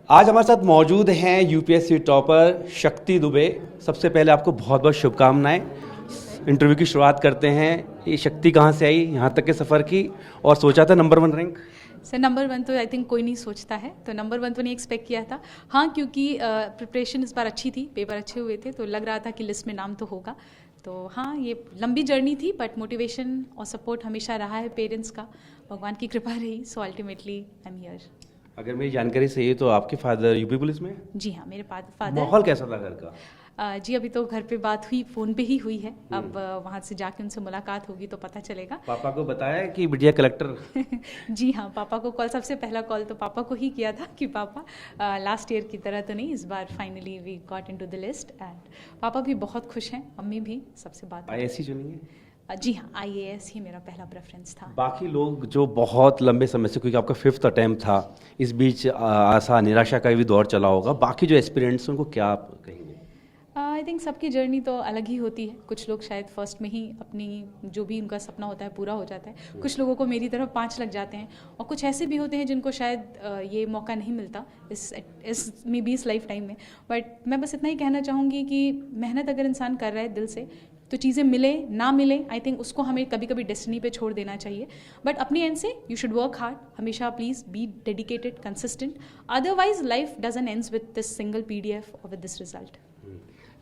आज हमारे साथ मौजूद हैं यूपीएससी टॉपर शक्ति दुबे। सबसे पहले आपको बहुत बहुत शुभकामनाएं। इंटरव्यू की शुरुआत करते हैं। ये शक्ति कहाँ से आई यहाँ तक के सफ़र की, और सोचा था नंबर 1 रैंक? सर नंबर 1 तो आई थिंक कोई नहीं सोचता है, तो नंबर 1 तो नहीं एक्सपेक्ट किया था। हाँ, क्योंकि प्रिपरेशन इस बार अच्छी थी, पेपर अच्छे हुए थे, तो लग रहा था कि लिस्ट में नाम तो होगा। तो हाँ, ये लंबी जर्नी थी, बट मोटिवेशन और सपोर्ट हमेशा रहा है पेरेंट्स का, भगवान की कृपा रही, so ultimately I am here. अगर मेरी जानकारी सही है तो आपके फादर यूपी पुलिस में? जी हाँ, मेरे फादर। माहौल कैसा था घर का? जी अभी तो घर पे बात हुई, फ़ोन पे ही हुई है। अब वहाँ से जाके उनसे मुलाकात होगी तो पता चलेगा। पापा को बताया कि बिटिया कलेक्टर? जी हाँ, पापा को कॉल, सबसे पहला कॉल तो पापा को ही किया था कि पापा लास्ट ईयर की तरह तो नहीं, इस बार finally we got into the list. And पापा भी बहुत खुश हैं, मम्मी भी। सबसे बात आईएएस चुनेंगे? जी हाँ, आईएएस ही मेरा पहला प्रेफरेंस था। बाकी लोग जो बहुत लंबे समय से, क्योंकि आपका 5th अटेम्प्ट था, इस बीच आशा निराशा का भी दौर चला होगा, बाकी जो एस्पिरेंट्स उनको क्या आप कहेंगे? आई थिंक सबकी जर्नी तो अलग ही होती है। कुछ लोग शायद फर्स्ट में ही अपनी जो भी उनका सपना होता है पूरा हो जाता है, कुछ लोगों को मेरी तरफ 5 लग जाते हैं, और कुछ ऐसे भी होते हैं जिनको शायद ये मौका नहीं मिलता इस मे बी इस लाइफ टाइम में। बट मैं बस इतना ही कहना चाहूँगी कि मेहनत अगर इंसान कर रहा है दिल से, तो चीज़ें मिले ना मिले, आई थिंक उसको हमें कभी कभी डेस्टिनी पे छोड़ देना चाहिए। बट अपनी एंड से यू शुड वर्क हार्ड, हमेशा please be dedicated, consistent. Otherwise life doesn't ends with this single PDF और विद दिस रिजल्ट।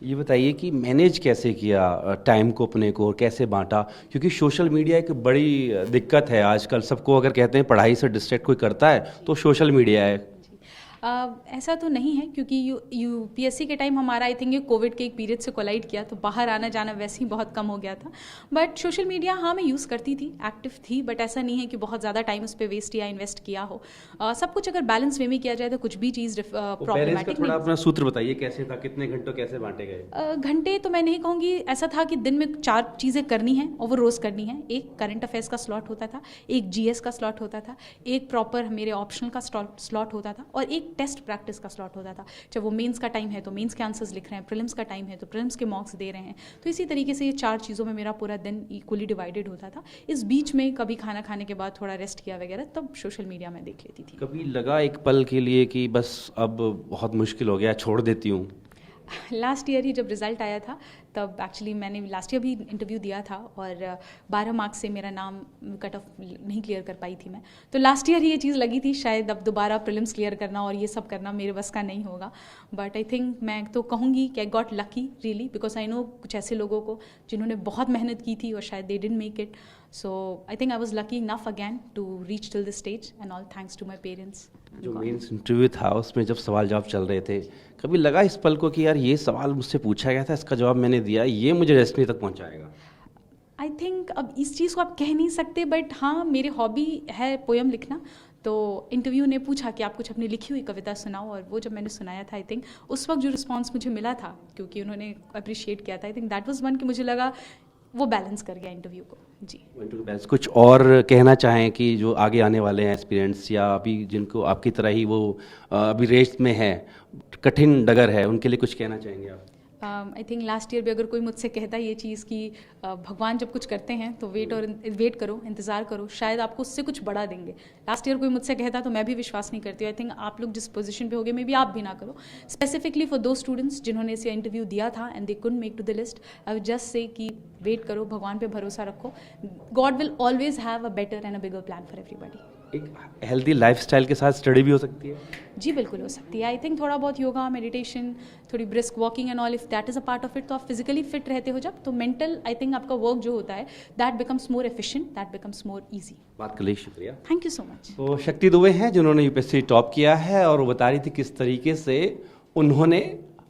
ये बताइए कि मैनेज कैसे किया टाइम को अपने को, और कैसे बांटा? क्योंकि सोशल मीडिया एक बड़ी दिक्कत है आजकल। सबको अगर कहते हैं पढ़ाई से डिस्ट्रैक्ट कोई करता है तो सोशल मीडिया है। ऐसा तो नहीं है, क्योंकि यूपीएससी के टाइम हमारा आई थिंक ये कोविड के एक पीरियड से कोलाइड किया, तो बाहर आना जाना वैसे ही बहुत कम हो गया था। बट सोशल मीडिया हाँ मैं यूज़ करती थी, एक्टिव थी, बट ऐसा नहीं है कि बहुत ज़्यादा टाइम उस पर वेस्ट या इन्वेस्ट किया हो। सब कुछ अगर बैलेंस वे में किया जाए तो कुछ भी चीज़ प्रॉब्लमेटिक नहीं। अपना सूत्र बताइए, कैसे था, कितने घंटों कैसे बांटे गए? घंटे तो मैं नहीं कहूँगी, ऐसा था कि दिन में 4 चीज़ें करनी हैं और वो रोज़ करनी है। एक करंट अफेयर्स का स्लॉट होता था, एक जीएस का स्लॉट होता था, एक प्रॉपर मेरे ऑप्शनल का स्लॉट होता था, और एक टेस्ट प्रैक्टिस का स्लॉट होता था। जब वो मेंस का टाइम है तो मेंस के आंसर्स लिख रहे हैं, प्रीलिम्स का टाइम है तो प्रीलिम्स के मार्क्स दे रहे हैं। तो इसी तरीके से ये 4 चीज़ों में मेरा पूरा दिन इक्वली डिवाइडेड होता था। इस बीच में कभी खाना खाने के बाद थोड़ा रेस्ट किया वगैरह, तब सोशल मीडिया में देख लेती थी। कभी लगा एक पल के लिए कि बस अब बहुत मुश्किल हो गया, छोड़ देती हूँ? लास्ट ईयर ही जब रिज़ल्ट आया था, तब एक्चुअली मैंने लास्ट ईयर भी इंटरव्यू दिया था, और 12 मार्क्स से मेरा नाम कट ऑफ नहीं क्लियर कर पाई थी मैं। तो लास्ट ईयर ही ये चीज़ लगी थी, शायद अब दोबारा प्रीलिम्स क्लियर करना और ये सब करना मेरे बस का नहीं होगा। बट आई थिंक मैं तो कहूँगी कि I got lucky really, because I know कुछ ऐसे लोगों को जिन्होंने बहुत मेहनत की थी और शायद they didn't make it. So I think I was lucky enough again to reach till this stage, and all thanks to my parents. जो मेंस इंटरव्यू था उसमें जब सवाल जवाब चल रहे थे, कभी लगा इस पल को कि यार ये सवाल मुझसे पूछा गया था, इसका जवाब मैंने दिया, ये मुझे डेस्टिनी तक पहुंचाएगा? आई थिंक अब इस चीज़ को आप कह नहीं सकते, बट हाँ मेरी हॉबी है पोएम लिखना। तो इंटरव्यू ने पूछा कि आप कुछ अपनी लिखी हुई कविता सुनाओ, और वो जब मैंने सुनाया था, आई थिंक उस वक्त जो रिस्पॉन्स मुझे मिला था, क्योंकि उन्होंने अप्रिशिएट किया था, I think that was one कि मुझे लगा वो बैलेंस कर गया इंटरव्यू को। जी, कुछ और कहना चाहें कि जो आगे आने वाले हैं एस्पिरेंट्स, या अभी जिनको आपकी तरह ही वो अभी रेस में है, कठिन डगर है, उनके लिए कुछ कहना चाहेंगे आप? आई थिंक लास्ट ईयर भी अगर कोई मुझसे कहता ये चीज़ कि भगवान जब कुछ करते हैं तो वेट करो, इंतज़ार करो, शायद आपको उससे कुछ बड़ा देंगे। लास्ट ईयर कोई मुझसे कहता तो मैं भी विश्वास नहीं करती। आई थिंक आप लोग जिस पोजीशन पे होगे मे बी आप भी ना करो। स्पेसिफिकली फॉर दो स्टूडेंट्स जिन्होंने इसे इंटरव्यू दिया था and they couldn't make to the list, I would just say कि वेट करो, भगवान पे भरोसा रखो, god will always have a better and a bigger plan for everybody. एक हेल्दी लाइफस्टाइल के साथ स्टडी भी हो सकती है? जी बिल्कुल हो सकती है। आई थिंक थोड़ा बहुत योगा, मेडिटेशन, थोड़ी brisk walking and all, if that is a part of it, तो आप फिजिकली फिट रहते हो जब, तो मेंटल आई थिंक आपका वर्क जो होता है that becomes more efficient, that becomes more easy. बात के लिए शुक्रिया, थैंक यू सो मच। तो शक्ति दुबे हैं जिन्होंने यूपीएससी टॉप किया है, और वो बता रही थी किस तरीके से उन्होंने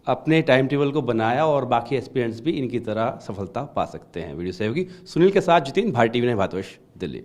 अपने टाइम टेबल को बनाया, और बाकी एस्पिरेंट्स भी इनकी तरह सफलता पा सकते हैं। वीडियो सेव की सुनील के साथ जितेंद्र, भारत टीवी ने भारतवर्ष, दिल्ली।